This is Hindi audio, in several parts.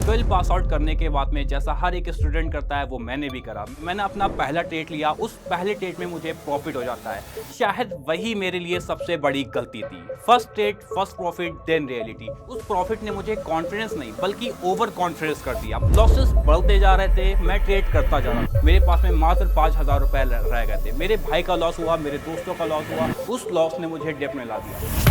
12 पास आउट करने के बाद में जैसा हर एक स्टूडेंट करता है वो मैंने भी करा। मैंने अपना पहला ट्रेड लिया, उस पहले ट्रेड में मुझे प्रॉफिट हो जाता है। शायद वही मेरे लिए सबसे बड़ी गलती थी। First trade, first profit, then reality. उस प्रॉफिट ने मुझे कॉन्फिडेंस नहीं बल्कि ओवर कॉन्फिडेंस कर दिया। लॉसेस बढ़ते जा रहे थे, मैं ट्रेड करता जा रहा था। मेरे पास में मात्र 5,000 रुपए रह गए थे। मेरे भाई का लॉस हुआ, मेरे दोस्तों का लॉस हुआ। उस लॉस ने मुझे डेप में ला दिया।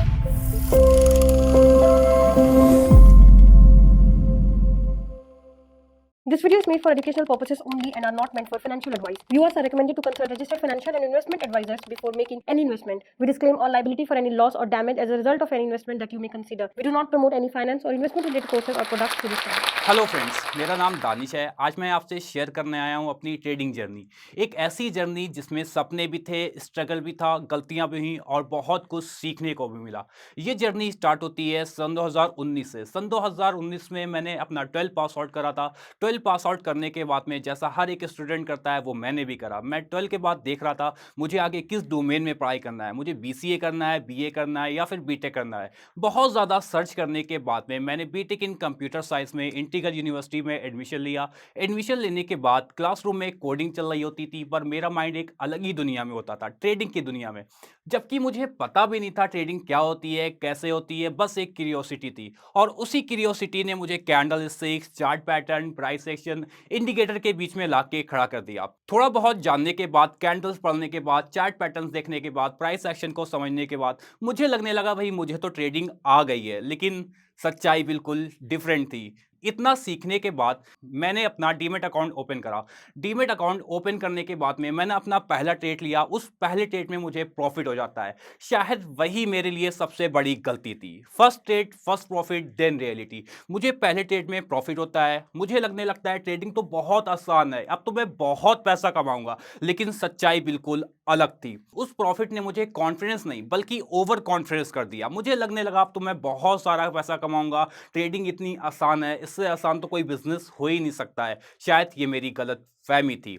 This video is made for educational purposes only and are not meant for financial advice. Viewers are recommended to consult registered financial and investment advisors before making any investment. We disclaim all liability for any loss or damage as a result of any investment that you may consider. We do not promote any finance or investment related courses or products to this channel. Hello friends, मेरा नाम दानिश है। आज मैं आपसे शेयर करने आया हूँ अपनी ट्रेडिंग जर्नी। एक ऐसी जर्नी जिसमें सपने भी थे, स्ट्रगल भी था, गलतियाँ भी हुई और बहुत कुछ सीखने को भी मिला। ये जर्नी स्टार्ट होती है सन 2019 से। सन 2019 में मैंने अपना 12 पास आउट करा था। 12 पास आउट करने के बाद में जैसा हर एक स्टूडेंट करता है वो मैंने भी करा। मैं 12 के बाद देख रहा था मुझे आगे किस डोमेन में पढ़ाई करना है। मुझे बीसीए करना है, बीए करना है या फिर बीटेक करना है। बहुत ज़्यादा सर्च करने के बाद में मैंने बीटेक इन कंप्यूटर साइंस में इंटीग्रल यूनिवर्सिटी में एडमिशन लिया। एडमिशन लेने के बाद क्लासरूम में कोडिंग चल रही होती थी, पर मेरा माइंड एक अलग ही दुनिया में होता था, ट्रेडिंग की दुनिया में। जबकि मुझे पता भी नहीं था ट्रेडिंग क्या होती है, कैसे होती है, बस एक क्यूरियोसिटी थी। और उसी क्यूरियोसिटी ने मुझे candle sticks, chart pattern, price action, indicator के बीच में लाके खड़ा कर दिया। थोड़ा बहुत जानने के बाद, कैंडल्स पढ़ने के बाद, चार्ट पैटर्न्स देखने के बाद, प्राइस एक्शन को समझने के बाद मुझे लगने लगा भाई मुझे तो ट्रेडिंग आ गई है। लेकिन सच्चाई बिल्कुल डिफरेंट थी। इतना सीखने के बाद मैंने अपना डीमैट अकाउंट ओपन करा। डीमैट अकाउंट ओपन करने के बाद में मैंने अपना पहला ट्रेड लिया। उस पहले ट्रेड में मुझे प्रॉफिट हो जाता है। शायद वही मेरे लिए सबसे बड़ी गलती थी। First trade, first profit, then reality. मुझे पहले ट्रेड में प्रॉफिट होता है। मुझे लगने लगता है ट्रेडिंग तो बहुत आसान है, अब तो मैं बहुत पैसा कमाऊंगा। लेकिन सच्चाई बिल्कुल अलग थी। उस प्रॉफिट ने मुझे कॉन्फिडेंस नहीं बल्कि ओवर कॉन्फिडेंस कर दिया। मुझे लगने लगा अब तो मैं बहुत सारा पैसा कमाऊंगा, ट्रेडिंग इतनी आसान है, इससे आसान तो कोई बिजनेस हो ही नहीं सकता है। शायद ये मेरी गलत फहमी थी।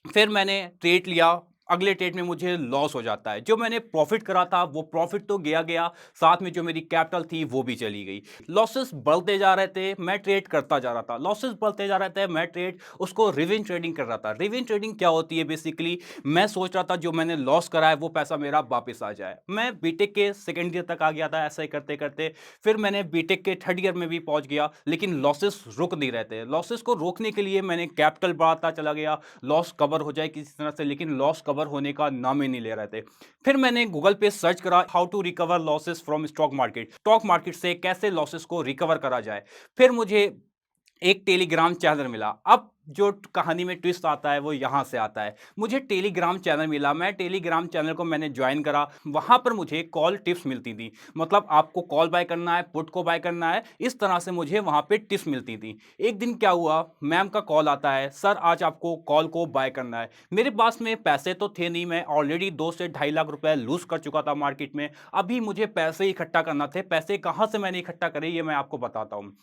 फिर मैंने ट्रेड लिया। अगले ट्रेड में मुझे लॉस हो जाता है। जो मैंने प्रॉफिट करा था वो प्रॉफिट तो गया गया, साथ में जो मेरी कैपिटल थी वो भी चली गई। लॉसेस बढ़ते जा रहे थे, मैं ट्रेड करता जा रहा था। लॉसेस बढ़ते जा रहे थे, मैं ट्रेड उसको रिवेंज ट्रेडिंग कर रहा था। रिवेंज ट्रेडिंग क्या होती है? बेसिकली मैं सोच रहा था जो मैंने लॉस करा है वो पैसा मेरा वापस आ जाए। मैं बीटेक के सेकेंड ईयर तक आ गया था ऐसा ही करते करते। फिर मैंने बीटेक के थर्ड ईयर में भी पहुंच गया, लेकिन लॉसेस रुक नहीं रहे थे। लॉसेस को रोकने के लिए मैंने कैपिटल बढ़ाता चला गया, लॉस कवर हो जाए किसी तरह से, लेकिन लॉस कवर होने का नाम ही नहीं ले रहे थे। फिर मैंने गूगल पे सर्च करा how to recover losses from stock market. Stock market से कैसे लॉसेस को रिकवर करा जाए। फिर मुझे एक टेलीग्राम चैनल मिला। अब जो कहानी में ट्विस्ट आता है वो यहाँ से आता है। मुझे टेलीग्राम चैनल मिला, मैं टेलीग्राम चैनल को मैंने ज्वाइन करा। वहाँ पर मुझे कॉल टिप्स मिलती थी, मतलब आपको कॉल बाय करना है, पुट को बाय करना है, इस तरह से मुझे वहाँ पे टिप्स मिलती थी। एक दिन क्या हुआ, मैम का कॉल आता है, सर आज आपको कॉल को बाय करना है। मेरे पास में पैसे तो थे नहीं, मैं ऑलरेडी 2 से 2.5 लाख रुपए लूज कर चुका था मार्केट में। अभी मुझे पैसे इकट्ठा करना थे। पैसे कहाँ से मैंने इकट्ठा करे ये मैं आपको बताता हूँ।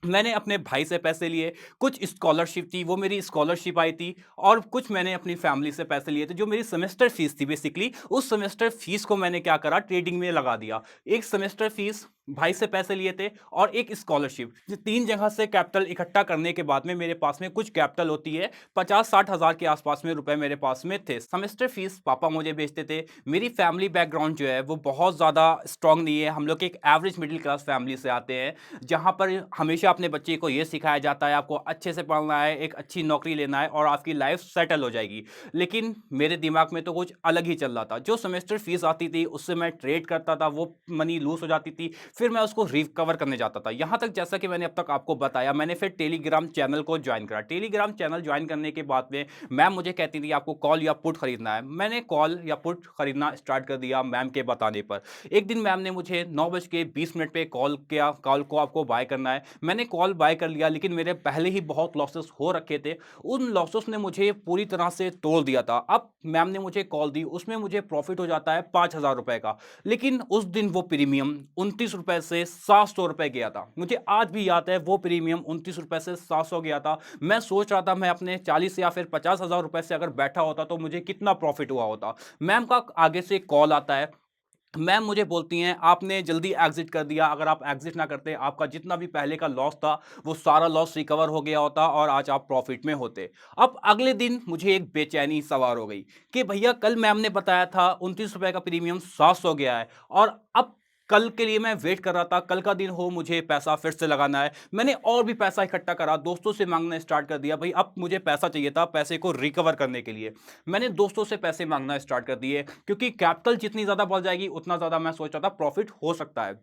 मैंने अपने भाई से पैसे लिए, कुछ स्कॉलरशिप थी वो मेरी स्कॉलरशिप आई थी, और कुछ मैंने अपनी फैमिली से पैसे लिए थे जो मेरी सेमेस्टर फीस थी। बेसिकली उस सेमेस्टर फीस को मैंने क्या करा, ट्रेडिंग में लगा दिया। एक सेमेस्टर फीस, भाई से पैसे लिए थे, और एक स्कॉलरशिप। ये 3 जगह से कैपिटल इकट्ठा करने के बाद में मेरे पास में कुछ कैपिटल होती है, 50-60 हज़ार के आसपास में रुपए मेरे पास में थे। सेमेस्टर फीस पापा मुझे भेजते थे। मेरी फैमिली बैकग्राउंड जो है वो बहुत ज़्यादा स्ट्रांग नहीं है। हम लोग एक एवरेज मिडिल क्लास फैमिली से आते हैं, जहाँ पर हमेशा अपने बच्चे को ये सिखाया जाता है आपको अच्छे से पढ़ना है, एक अच्छी नौकरी लेना है और आपकी लाइफ सेटल हो जाएगी। लेकिन मेरे दिमाग में तो कुछ अलग ही चल रहा था। जो सेमेस्टर फीस आती थी उससे मैं ट्रेड करता था, वो मनी लूज हो जाती थी, फिर मैं उसको रिकवर करने जाता था। यहाँ तक जैसा कि मैंने अब तक आपको बताया, मैंने फिर टेलीग्राम चैनल को ज्वाइन करा। टेलीग्राम चैनल ज्वाइन करने के बाद में मैम मुझे कहती थी आपको कॉल या पुट खरीदना है। मैंने कॉल या पुट खरीदना स्टार्ट कर दिया मैम के बताने पर। एक दिन मैम ने मुझे 9:20 पे कॉल किया, कॉल को आपको बाय करना है। मैंने कॉल बाय कर लिया, लेकिन मेरे पहले ही बहुत लॉसेस हो रखे थे। उन लॉसेस ने मुझे पूरी तरह से तोड़ दिया था। अब मैम ने मुझे कॉल दी, उसमें मुझे प्रॉफिट हो जाता है 5,000 रुपए का। लेकिन उस दिन वो प्रीमियम 29 रुपए से 700 रुपए गया था। मुझे आज भी याद है वो प्रीमियम 29 रुपए से 700 गया था। मैं सोच रहा था मैं अपने 40 या फिर 50,000 रुपए से अगर बैठा होता तो मुझे कितना प्रॉफिट हुआ होता। मैम का आगे से कॉल आता है, मैम मुझे बोलती हैं आपने जल्दी एग्जिट कर दिया, अगर आप एग्जिट ना करते आपका जितना भी पहले का लॉस था वो सारा लॉस रिकवर हो गया होता और आज आप प्रॉफिट में होते। अब अगले दिन मुझे एक बेचैनी सवार हो गई कि भैया कल मैम ने बताया था 29 रुपए का प्रीमियम 700 गया है और अब कल के लिए मैं वेट कर रहा था, कल का दिन हो मुझे पैसा फिर से लगाना है। मैंने और भी पैसा इकट्ठा करा, दोस्तों से मांगना स्टार्ट कर दिया, भाई अब मुझे पैसा चाहिए था पैसे को रिकवर करने के लिए। मैंने दोस्तों से पैसे मांगना स्टार्ट कर दिए क्योंकि कैपिटल जितनी ज़्यादा बढ़ जाएगी उतना ज़्यादा मैं सोच रहा था प्रॉफिट हो सकता है।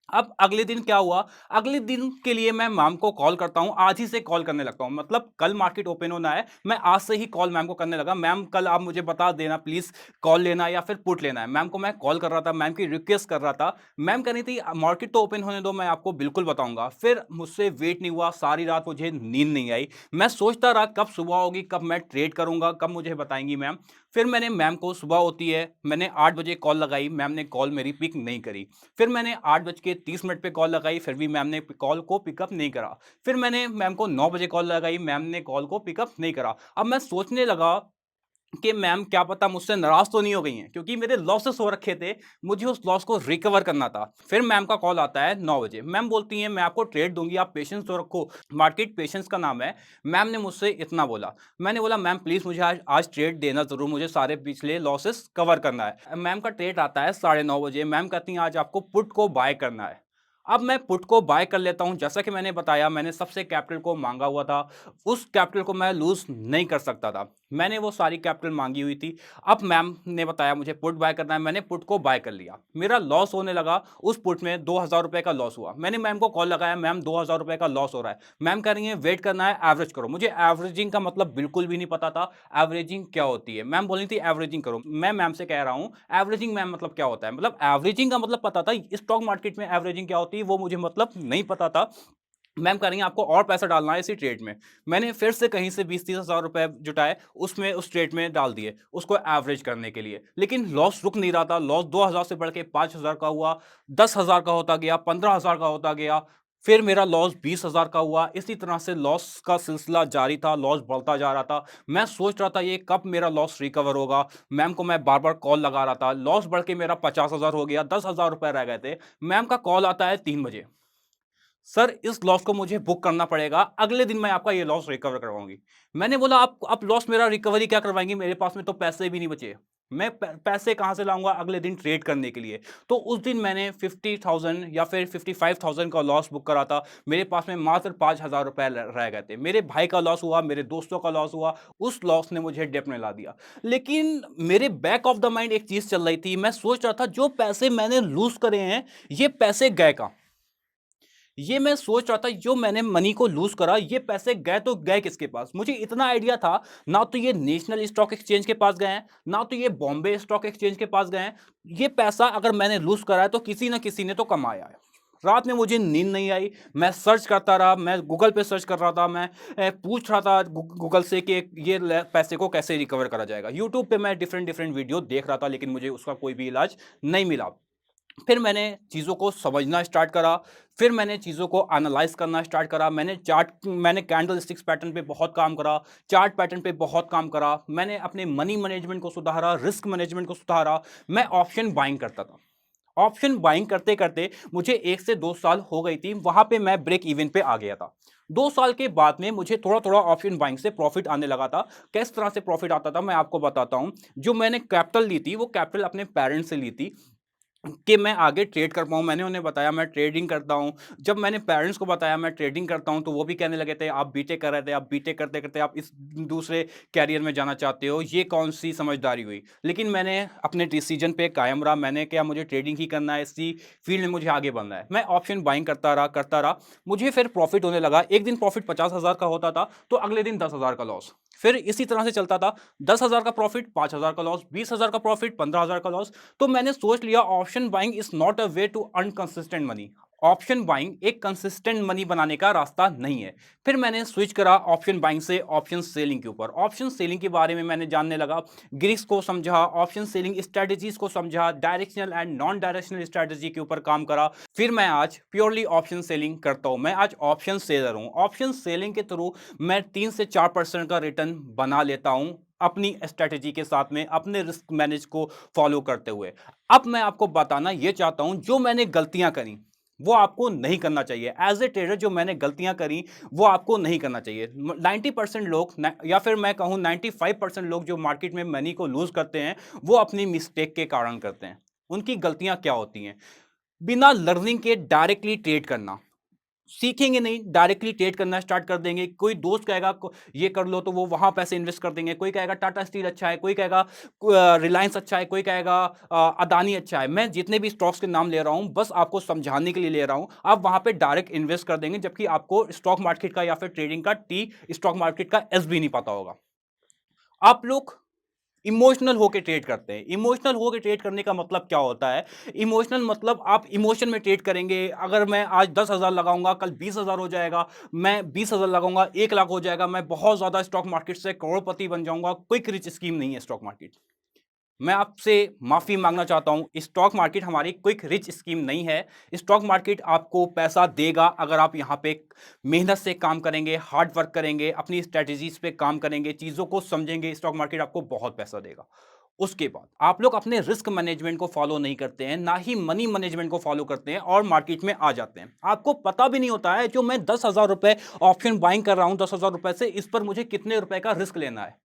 अब अगले दिन क्या हुआ, अगले दिन के लिए मैं मैम को कॉल करता हूँ, आज ही से कॉल करने लगता हूँ। मतलब कल मार्केट ओपन होना है, मैं आज से ही कॉल मैम को करने लगा, मैम कल आप मुझे बता देना प्लीज़ कॉल लेना है या फिर पुट लेना है। मैम को मैं कॉल कर रहा था, मैम की रिक्वेस्ट कर रहा था। मैम कह रही थी मार्केट तो ओपन होने दो, मैं आपको बिल्कुल बताऊँगा। फिर मुझसे वेट नहीं हुआ, सारी रात मुझे नींद नहीं आई। मैं सोचता रहा कब सुबह होगी, कब मैं ट्रेड करूँगा, कब मुझे बताएँगी मैम। फिर मैंने मैम को सुबह होती है, मैंने 8 बजे कॉल लगाई, मैम ने कॉल मेरी पिक नहीं करी। फिर मैंने 8:30 पे कॉल लगाई, फिर भी मैम ने कॉल को पिकअप नहीं करा। फिर मैंने मैम को 9 बजे कॉल लगाई, मैम ने कॉल को पिकअप नहीं करा। अब मैं सोचने लगा कि मैम क्या पता मुझसे नाराज़ तो नहीं हो गई हैं क्योंकि मेरे लॉसेस हो रखे थे, मुझे उस लॉस को रिकवर करना था। फिर मैम का कॉल आता है 9 बजे, मैम बोलती हैं मैं आपको ट्रेड दूँगी, आप पेशेंस तो रखो, मार्केट पेशेंस का नाम है। मैम ने मुझसे इतना बोला। मैंने बोला मैम प्लीज़ मुझे आज आज ट्रेड देना ज़रूर, मुझे सारे पिछले लॉसेस कवर करना है। मैम का ट्रेड आता है 9:30 बजे, मैम कहती हैं आज आपको पुट को बाय करना है। अब मैं पुट को बाय कर लेता हूँ, जैसा कि मैंने बताया मैंने सबसे कैपिटल को माँगा हुआ था, उस कैपिटल को मैं लूज़ नहीं कर सकता था। मैंने वो सारी कैपिटल माँगी हुई थी। अब मैम ने बताया मुझे पुट बाय करना है, मैंने पुट को बाय कर लिया। मेरा लॉस होने लगा, उस पुट में ₹2000 का लॉस हुआ। मैंने मैम को कॉल लगाया, मैम ₹2000 का लॉस हो रहा है। मैम कह रही हैं वेट करना है, एवरेज करो। मुझे एवरेजिंग का मतलब बिल्कुल भी नहीं पता था, एवरेजिंग क्या होती है? मैम बोली थी एवरेजिंग करो। मैं मैम से कह रहा हूँ एवरेजिंग मैम मतलब क्या होता है? मतलब एवरेजिंग का मतलब पता था, स्टॉक मार्केट में एवरेजिंग क्या होती है वो मुझे मतलब नहीं पता था। मैम कह रही हैं आपको और पैसा डालना है इसी ट्रेड में। मैंने फिर से कहीं से 20-30 हज़ार रुपए जुटाए, उसमें उस ट्रेड में डाल दिए, उसको एवरेज करने के लिए। लेकिन लॉस रुक नहीं रहा था, लॉस 2000 से बढ़ के 5000 का हुआ, 10,000 का होता गया, 15,000 का होता गया, फिर मेरा लॉस 20,000 का हुआ। इसी तरह से लॉस का सिलसिला जारी था, लॉस बढ़ता जा रहा था। मैं सोच रहा था ये कब मेरा लॉस रिकवर होगा? मैम को मैं बार-बार कॉल लगा रहा था, लॉस बढ़ के मेरा 50,000 हो गया, 10,000 रुपए रह गए थे। मैम का कॉल आता है 3 बजे। सर इस लॉस को मुझे बुक करना पड़ेगा, अगले दिन मैं आपका ये लॉस रिकवर करवाऊँगी। मैंने बोला आप लॉस मेरा रिकवरी क्या करवाएँगी? मेरे पास में तो पैसे भी नहीं बचे। मैं पैसे कहाँ से लाऊँगा अगले दिन ट्रेड करने के लिए? तो उस दिन मैंने 50,000 या फिर 55,000 का लॉस बुक करा था। मेरे पास में मात्र 5,000 रुपए ल रह गए थे। मेरे भाई का लॉस हुआ, मेरे दोस्तों का लॉस हुआ, उस लॉस ने मुझे डेब्ट में ला दिया। लेकिन मेरे बैक ऑफ द माइंड एक चीज़ चल रही थी, मैं सोच रहा था जो पैसे मैंने लूज़ करे हैं, ये पैसे गए कहाँ? ये मैं सोच रहा था जो मैंने मनी को लूज़ करा, ये पैसे गए तो गए किसके पास? मुझे इतना आइडिया था, ना तो ये नेशनल स्टॉक एक्सचेंज के पास गए हैं, ना तो ये बॉम्बे स्टॉक एक्सचेंज के पास गए हैं। ये पैसा अगर मैंने लूज़ करा है तो किसी न किसी ने तो कमाया है। रात में मुझे नींद नहीं आई, मैं सर्च करता रहा, मैं गूगल पे सर्च कर रहा था, मैं पूछ रहा था गूगल से कि ये पैसे को कैसे रिकवर करा जाएगा। यूट्यूब पे मैं डिफरेंट डिफरेंट वीडियो देख रहा था लेकिन मुझे उसका कोई भी इलाज नहीं मिला। फिर मैंने चीज़ों को समझना स्टार्ट करा, फिर मैंने चीज़ों को एनालाइज़ करना स्टार्ट करा, मैंने कैंडलस्टिक्स पैटर्न पे बहुत काम करा, चार्ट पैटर्न पे बहुत काम करा, मैंने अपने मनी मैनेजमेंट को सुधारा, रिस्क मैनेजमेंट को सुधारा, मैं ऑप्शन बाइंग करता था। ऑप्शन बाइंग करते-करते मुझे 1 से 2 साल हो गई थी, वहाँ पे मैं ब्रेक इवन पे आ गया था। 2 साल के बाद में मुझे थोड़ा-थोड़ा ऑप्शन बाइंग से प्रॉफ़िट आने लगा था। किस तरह से प्रॉफ़िट आता था मैं आपको बताता हूँ। जो मैंने कैपिटल ली थी, वो कैपिटल अपने पेरेंट्स से ली थी। कि मैं आगे ट्रेड कर पाऊँ, मैंने उन्हें बताया मैं ट्रेडिंग करता हूँ। जब मैंने पेरेंट्स को बताया मैं ट्रेडिंग करता हूँ, तो वो भी कहने लगे थे, "आप बीटेक कर रहे थे, आप बीटेक करते-करते आप इस दूसरे करियर में जाना चाहते हो, ये कौन-सी समझदारी हुई?" लेकिन मैंने अपने डिसीज़न पे कायम रहा, मैंने कहा मुझे ट्रेडिंग ही करना है, इसी फ़ील्ड में मुझे आगे बढ़ना है। मैं ऑप्शन बाइंग करता रहा। मुझे फिर प्रॉफ़िट होने लगा। एक दिन प्रॉफ़िट 50,000 का होता था, तो अगले दिन 10,000 का लॉस। फिर इसी तरह से चलता था, 10,000 का प्रॉफ़िट, 5,000 का लॉस, 20,000 का प्रॉफ़िट, 15,000 का लॉस। तो मैंने सोच लिया option buying is not a way to earn consistent money. Option buying एक कंसिस्टेंट मनी बनाने का रास्ता नहीं है। फिर मैंने स्विच करा ऑप्शन बाइंग से ऑप्शन सेलिंग के ऊपर। ऑप्शन सेलिंग के बारे में मैंने जानने लगा, ग्रिक्स को समझा, ऑप्शन सेलिंग स्ट्रेटजीज को समझा, directional and non directional strategy के ऊपर काम करा। फिर मैं आज प्योरली ऑप्शन सेलिंग करता हूं, मैं आज ऑप्शन सेलर हूं। ऑप्शन सेलिंग के थ्रू मैं 3 से 4% का रिटर्न बना लेता हूं अपनी स्ट्रेटजी के साथ में अपने रिस्क मैनेज को फॉलो करते हुए। अब मैं आपको बताना ये चाहता हूं जो मैंने गलतियां करी वो आपको नहीं करना चाहिए। एज ए ट्रेडर जो मैंने गलतियां करी वो आपको नहीं करना चाहिए। 90% लोग या फिर मैं कहूं 95% लोग जो मार्केट में मनी को लूज करते हैं वो अपनी मिस्टेक के कारण करते हैं। उनकी गलतियां क्या होती हैं? बिना लर्निंग के डायरेक्टली ट्रेड करना। सीखेंगे नहीं, डायरेक्टली ट्रेड करना स्टार्ट कर देंगे। कोई दोस्त कहेगा ये कर लो तो वो वहां पैसे इन्वेस्ट कर देंगे। कोई कहेगा टाटा स्टील अच्छा है, कोई कहेगा रिलायंस अच्छा है, कोई कहेगा अदानी अच्छा है। मैं जितने भी स्टॉक्स के नाम ले रहा हूं बस आपको समझाने के लिए ले रहा हूं। आप वहां पे डायरेक्ट इन्वेस्ट कर देंगे जबकि आपको स्टॉक मार्केट का या फिर ट्रेडिंग का टी, स्टॉक मार्केट का एस भी नहीं पता होगा। आप लोग इमोशनल होके ट्रेड करते हैं। इमोशनल होके ट्रेड करने का मतलब क्या होता है? इमोशनल मतलब आप इमोशन में ट्रेड करेंगे। अगर मैं आज 10,000 लगाऊंगा कल 20,000 हो जाएगा, मैं 20,000 लगाऊंगा 1 लाख हो जाएगा, मैं बहुत ज्यादा स्टॉक मार्केट से करोड़पति बन जाऊंगा। क्विक रिच स्कीम नहीं है स्टॉक मार्केट। मैं आपसे माफी मांगना चाहता हूं, स्टॉक मार्केट हमारी क्विक रिच स्कीम नहीं है। स्टॉक मार्केट आपको पैसा देगा अगर आप यहां पे मेहनत से काम करेंगे, हार्ड वर्क करेंगे, अपनी स्ट्रेटजीज पे काम करेंगे, चीजों को समझेंगे। स्टॉक मार्केट आपको बहुत पैसा देगा। उसके बाद आप लोग अपने रिस्क मैनेजमेंट को फॉलो नहीं करते हैं, ना ही मनी मैनेजमेंट को फॉलो करते हैं और मार्केट में आ जाते हैं। आपको पता भी नहीं होता है जो मैं 10,000 रुपए ऑप्शन बाइंग कर रहा हूं 10,000 रुपए से, इस पर मुझे कितने रुपए का रिस्क लेना है।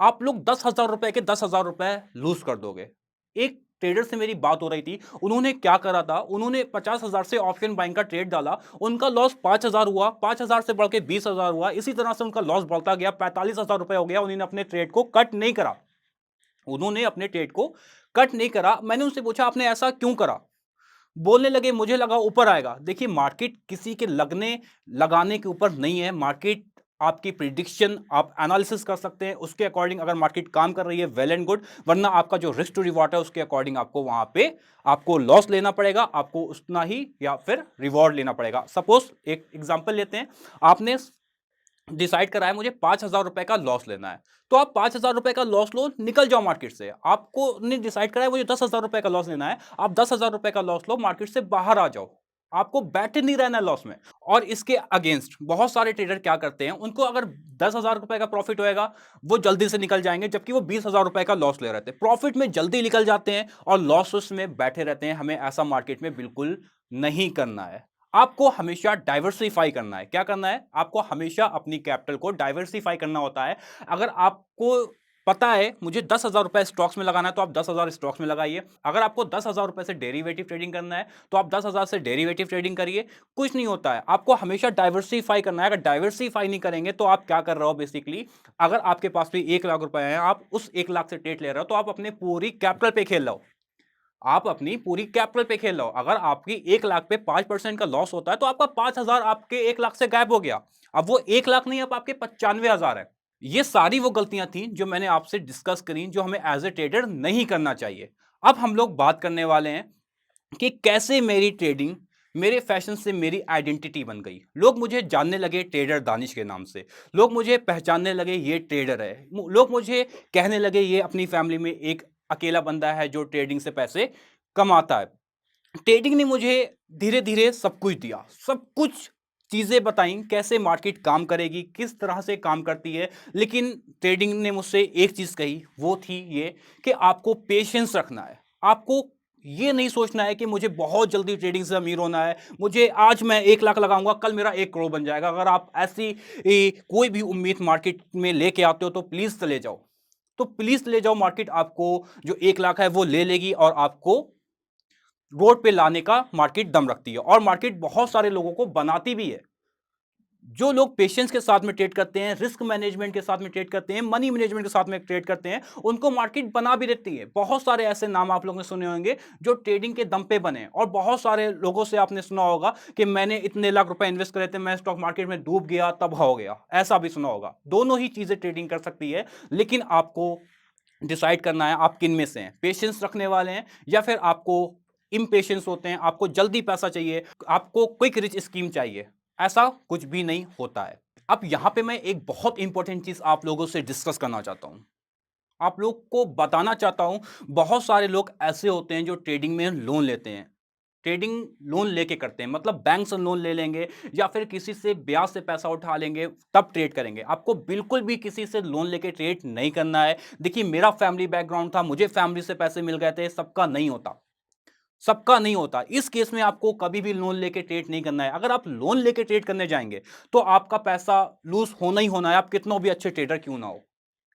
आप लोग 10,000 रुपए के 10,000 रुपए लूज कर दोगे। एक ट्रेडर से मेरी बात हो रही थी, उन्होंने क्या करा था, उन्होंने 50,000 से ऑप्शन बाइंग का ट्रेड डाला। उनका लॉस 5,000 हुआ, 5,000 से बढ़ के 20,000 हुआ, इसी तरह से उनका लॉस बढ़ता गया, 45,000 रुपए हो गया। उन्होंने अपने ट्रेड को कट नहीं करा। उन्होंने अपने ट्रेड को कट नहीं करा। मैंने उनसे पूछा आपने ऐसा क्यों करा? बोलने लगे मुझे लगा ऊपर आएगा। देखिए मार्केट किसी के लगने लगाने के ऊपर नहीं है। मार्केट आपकी प्रिडिक्शन आप एनालिसिस कर सकते हैं, उसके अकॉर्डिंग अगर मार्केट काम कर रही है वेल एंड गुड, वरना आपका जो रिस्क टू रिवॉर्ड है उसके अकॉर्डिंग आपको वहां पे आपको लॉस लेना पड़ेगा, आपको उतना ही या फिर रिवॉर्ड लेना पड़ेगा। सपोज एक एग्जांपल लेते हैं, आपने डिसाइड करा है मुझे 5,000 रुपए का लॉस लेना है, तो आप 5,000 रुपए का लॉस लो, निकल जाओ मार्केट से। आपको ने डिसाइड करा है मुझे 10,000 रुपए का लॉस लेना है, आप 10,000 रुपए का लॉस लो, मार्केट से बाहर आ जाओ। आपको बैठे नहीं रहना लॉस में। और इसके अगेंस्ट बहुत सारे ट्रेडर क्या करते हैं, उनको अगर 10,000 रुपए का प्रॉफिट होएगा वो जल्दी से निकल जाएंगे, जबकि वो 20,000 रुपए का लॉस ले रहे थे। प्रॉफिट में जल्दी निकल जाते हैं और लॉसेस में बैठे रहते हैं। हमें ऐसा मार्केट में बिल्कुल नहीं करना है। आपको हमेशा डाइवर्सिफाई करना है। क्या करना है? आपको हमेशा अपनी कैपिटल को डाइवर्सिफाई करना होता है। अगर आपको पता है मुझे 10,000 रुपए स्टॉक्स में लगाना है तो आप 10,000 स्टॉक्स में लगाइए। अगर आपको 10,000 रुपए से डेरिवेटिव ट्रेडिंग करना है तो आप 10,000 से डेरिवेटिव ट्रेडिंग करिए। कुछ नहीं होता है, आपको हमेशा डाइवर्सिफाई करना है। अगर डाइवर्सिफाई नहीं करेंगे तो आप क्या कर रहे हो बेसिकली, अगर आपके पास भी 1 लाख रुपए हैं, आप उस 1 लाख से ट्रेड ले रहे हो तो आप अपने पूरी कैपिटल पे खेल रहे हो। आप अपनी पूरी कैपिटल पे खेल रहे हो। अगर आपकी 1 लाख पे 5% का लॉस होता है तो आपका 5,000 आपके 1 लाख से गायब हो गया। अब वो 1 लाख नहीं, अब आपके 95,000 है। ये सारी वो गलतियां थी जो मैंने आपसे डिस्कस करी, जो हमें एज ए ट्रेडर नहीं करना चाहिए। अब हम लोग बात करने वाले हैं कि कैसे मेरी ट्रेडिंग मेरे फैशन से मेरी आइडेंटिटी बन गई। लोग मुझे जानने लगे ट्रेडर दानिश के नाम से। लोग मुझे पहचानने लगे ये ट्रेडर है। लोग मुझे कहने लगे ये अपनी फैमिली में एक अकेला बंदा है जो ट्रेडिंग से पैसे कमाता है। ट्रेडिंग ने मुझे धीरे धीरे सब कुछ दिया, सब कुछ चीजें बताई कैसे मार्केट काम करेगी, किस तरह से काम करती है। लेकिन ट्रेडिंग ने मुझसे एक चीज कही, वो थी ये कि आपको पेशेंस रखना है। आपको ये नहीं सोचना है कि मुझे बहुत जल्दी ट्रेडिंग से अमीर होना है, मुझे आज मैं 1 लाख लगाऊंगा कल मेरा 1 करोड़ बन जाएगा। अगर आप ऐसी कोई भी उम्मीद मार्केट में लेके आते हो तो प्लीज चले जाओ। तो प्लीज ले जाओ, मार्केट आपको जो 1 लाख है वो ले लेगी और आपको रोड पे लाने का मार्केट दम रखती है। और मार्केट बहुत सारे लोगों को बनाती भी है। जो लोग पेशेंस के साथ में ट्रेड करते हैं, रिस्क मैनेजमेंट के साथ में ट्रेड करते हैं, मनी मैनेजमेंट के साथ में ट्रेड करते हैं, उनको मार्केट बना भी देती है। बहुत सारे ऐसे नाम आप लोगों ने सुने होंगे जो ट्रेडिंग के दम पे बने। और बहुत सारे लोगों से आपने सुना होगा कि मैंने इतने लाख रुपए इन्वेस्ट करे थे, मैं स्टॉक मार्केट में डूब गया, तबाह हो गया। ऐसा भी सुना होगा। दोनों ही चीजें ट्रेडिंग कर सकती है, लेकिन आपको डिसाइड करना है आप किन में से हैं, पेशेंस रखने वाले हैं या फिर आपको इम्पेशेंस होते हैं, आपको जल्दी पैसा चाहिए, आपको क्विक रिच स्कीम चाहिए। ऐसा कुछ भी नहीं होता है। अब यहां पे मैं एक बहुत इंपॉर्टेंट चीज आप लोगों से डिस्कस करना चाहता हूं, आप लोग को बताना चाहता हूं। बहुत सारे लोग ऐसे होते हैं जो ट्रेडिंग में लोन लेते हैं। ट्रेडिंग लोन लेके करते हैं, मतलब बैंक से लोन ले लेंगे या फिर किसी से ब्याज से पैसा उठा लेंगे तब ट्रेड करेंगे। आपको बिल्कुल भी किसी से लोन लेके ट्रेड नहीं करना है। देखिए, मेरा फैमिली बैकग्राउंड था, मुझे फैमिली से पैसे मिल गए थे, सबका नहीं होता, सबका नहीं होता। इस केस में आपको कभी भी लोन लेके ट्रेड नहीं करना है। अगर आप लोन लेके ट्रेड करने जाएंगे तो आपका पैसा लूज होना ही होना है, आप कितना भी अच्छे ट्रेडर क्यों ना हो।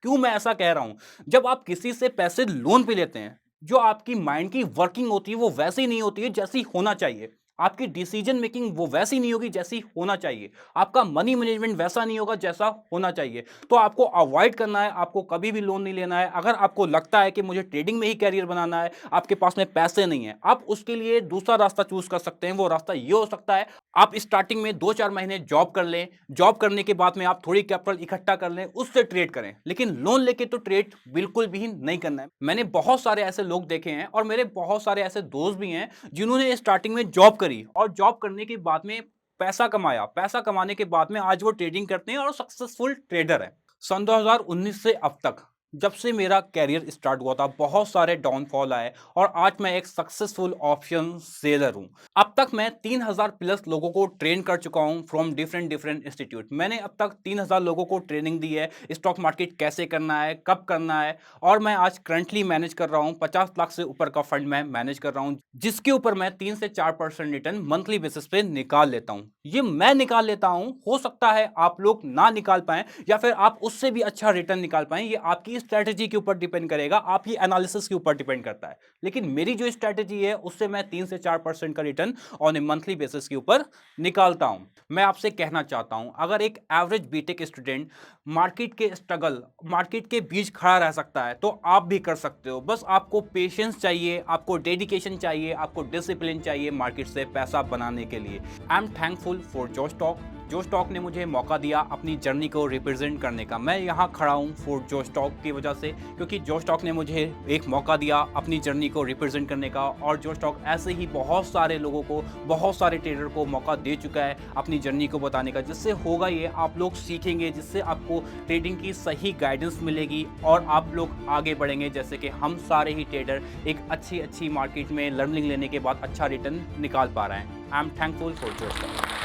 क्यों मैं ऐसा कह रहा हूं? जब आप किसी से पैसे लोन पे लेते हैं, जो आपकी माइंड की वर्किंग होती है वो वैसी नहीं होती है जैसी होना चाहिए। आपकी डिसीजन मेकिंग वो वैसी नहीं होगी जैसी होना चाहिए। आपका मनी मैनेजमेंट वैसा नहीं होगा जैसा होना चाहिए। तो आपको अवॉइड करना है, आपको कभी भी लोन नहीं लेना है। अगर आपको लगता है कि मुझे ट्रेडिंग में ही कैरियर बनाना है, आपके पास में पैसे नहीं है, आप उसके लिए दूसरा रास्ता चूज कर सकते हैं। वो रास्ता ये हो सकता है, आप स्टार्टिंग में 2-4 महीने जॉब कर लें, जॉब करने के बाद में आप थोड़ी कैपिटल इकट्ठा कर लें, उससे ट्रेड करें। लेकिन लोन लेके तो ट्रेड बिल्कुल भी नहीं करना है। मैंने बहुत सारे ऐसे लोग देखे हैं और मेरे बहुत सारे ऐसे दोस्त भी हैं जिन्होंने स्टार्टिंग में जॉब करी और जॉब करने के बाद में पैसा कमाया। पैसा कमाने के बाद में आज वो ट्रेडिंग करते हैं और सक्सेसफुल ट्रेडर हैं। सन 2019 से अब तक जब से मेरा कैरियर स्टार्ट हुआ था, बहुत सारे डाउनफॉल आए और आज मैं एक सक्सेसफुल ऑप्शन सेलर हूं। अब तक मैं 3000 प्लस लोगों को ट्रेन कर चुका हूं फ्रॉम डिफरेंट डिफरेंट इंस्टीट्यूट। मैंने अब तक 3000 लोगों को ट्रेनिंग दी है, स्टॉक मार्केट कैसे करना है, कब करना है। और मैं आज करंटली मैनेज कर रहा हूं 50 लाख से ऊपर का फंड मैं मैनेज कर रहा हूं, जिसके ऊपर मैं 3 से 4% रिटर्न मंथली बेसिस पे निकाल लेता हूं। ये मैं निकाल लेता हूं, हो सकता है आप लोग ना निकाल पाएं या फिर आप उससे भी अच्छा रिटर्न निकाल पाएं। ये आपकी स्ट्रैटेजी के ऊपर डिपेंड करेगा, आपकी एनालिसिस के ऊपर डिपेंड करता है। लेकिन मेरी जो स्ट्रैटेजी है उससे मैं 3 से 4% का return on A monthly basis के ऊपर निकालता हूं। मैं आपसे कहना चाहता हूं, अगर एक एवरेज बीटेक स्टूडेंट मार्केट के स्ट्रगल, मार्केट के बीच खड़ा रह सकता है तो आप भी कर सकते हो। बस आपको पेशेंस चाहिए, आपको डेडिकेशन चाहिए, आपको डिसिप्लिन चाहिए मार्केट से पैसा बनाने के लिए। आई एम थैंकफुल फॉर जो स्टॉक। जो स्टॉक ने मुझे मौका दिया अपनी जर्नी को रिप्रेजेंट करने का। मैं यहाँ खड़ा हूँ फॉर जो स्टॉक की वजह से, क्योंकि जो स्टॉक ने मुझे एक मौका दिया अपनी जर्नी को रिप्रेजेंट करने का। और जो स्टॉक ऐसे ही बहुत सारे लोगों को, बहुत सारे ट्रेडर को मौका दे चुका है अपनी जर्नी को बताने का। जिससे होगा ये, आप लोग सीखेंगे, जिससे आपको ट्रेडिंग की सही गाइडेंस मिलेगी और आप लोग आगे बढ़ेंगे। जैसे कि हम सारे ही ट्रेडर एक अच्छी मार्केट में लर्निंग लेने के बाद अच्छा रिटर्न निकाल पा रहे हैं। आई एम थैंकफुल फॉर जो स्टॉक।